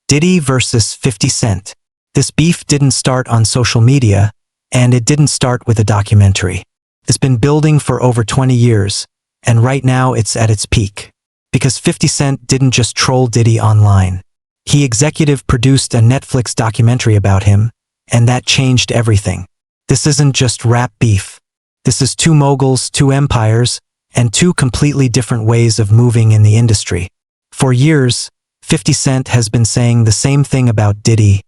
Diddy versus 50 Cent. This beef didn't start on social media, and it didn't start with a documentary. It's been building for over 20 years, and right now it's at its peak. Because 50 Cent didn't just troll Diddy online. He executive produced a Netflix documentary about him, and that changed everything. This isn't just rap beef. This is two moguls, two empires, and two completely different ways of moving in the industry. For years, 50 Cent has been saying the same thing about Diddy.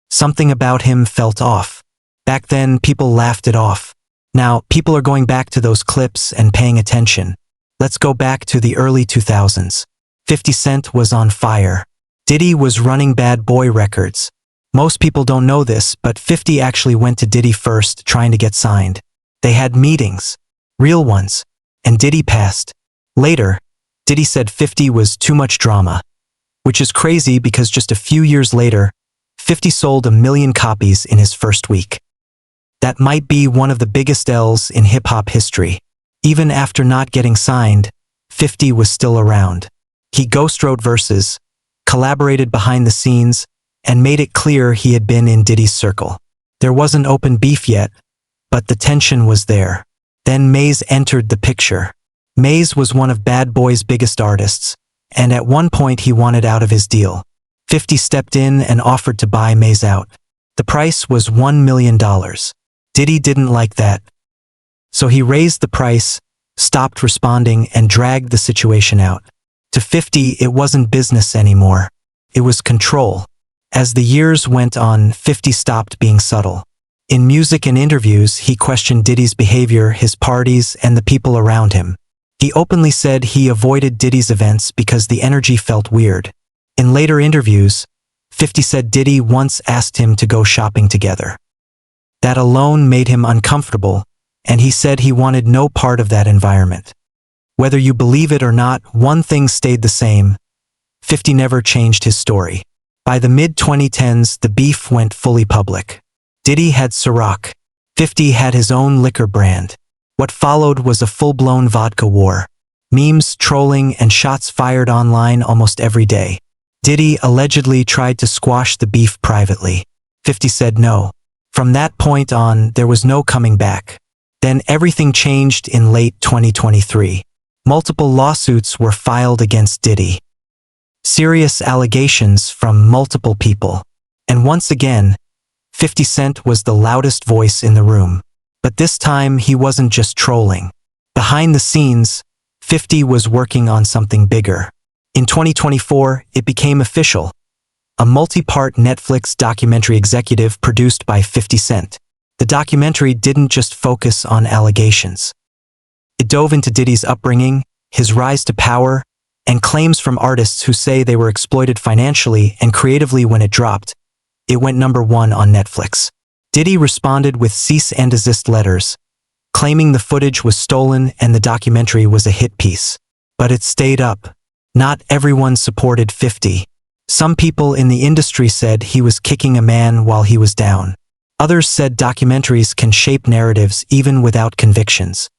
Something about him felt off. Back then, people laughed it off. Now, people are going back to those clips and paying attention. Let's go back to the early 2000s. 50 Cent was on fire. Diddy was running Bad Boy Records. Most people don't know this, but 50 actually went to Diddy first trying to get signed. They had meetings. Real ones. And Diddy passed. Later, Diddy said 50 was too much drama. Which is crazy because just a few years later, 50 sold 1 million copies in his first week. That might be one of the biggest L's in hip-hop history. Even after not getting signed, 50 was still around. He ghost-wrote verses, collaborated behind the scenes, and made it clear he had been in Diddy's circle. There wasn't open beef yet, but the tension was there. Then Maze entered the picture. Maze was one of Bad Boy's biggest artists, and at one point he wanted out of his deal. 50 stepped in and offered to buy Maze out. The price was $1 million. Diddy didn't like that. So he raised the price, stopped responding, and dragged the situation out. To 50, it wasn't business anymore. It was control. As the years went on, 50 stopped being subtle. In music and interviews, he questioned Diddy's behavior, his parties, and the people around him. He openly said he avoided Diddy's events because the energy felt weird. In later interviews, 50 said Diddy once asked him to go shopping together. That alone made him uncomfortable, and he said he wanted no part of that environment. Whether you believe it or not, one thing stayed the same. 50 never changed his story. By the mid-2010s, the beef went fully public. Diddy had Ciroc. 50 had his own liquor brand. What followed was a full-blown vodka war. Memes, trolling, and shots fired online almost every day. Diddy allegedly tried to squash the beef privately. 50 said no. From that point on, there was no coming back. Then everything changed in late 2023. Multiple lawsuits were filed against Diddy. Serious allegations from multiple people. And once again, 50 Cent was the loudest voice in the room. But this time, he wasn't just trolling. Behind the scenes, 50 was working on something bigger. In 2024, it became official. A multi-part Netflix documentary executive produced by 50 Cent. The documentary didn't just focus on allegations. It dove into Diddy's upbringing, his rise to power, and claims from artists who say they were exploited financially and creatively when it dropped. It went #1 on Netflix. Diddy responded with cease and desist letters, claiming the footage was stolen and the documentary was a hit piece. But it stayed up. Not everyone supported 50. Some people in the industry said he was kicking a man while he was down. Others said documentaries can shape narratives even without convictions.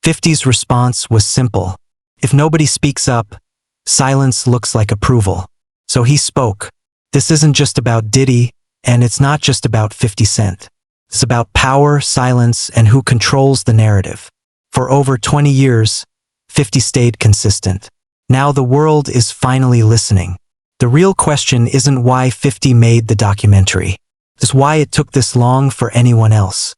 50's response was simple. If nobody speaks up, silence looks like approval. So he spoke. This isn't just about Diddy, and it's not just about 50 Cent. It's about power, silence, and who controls the narrative. For over 20 years, 50 stayed consistent. Now the world is finally listening. The real question isn't why 50 made the documentary. It's why it took this long for anyone else.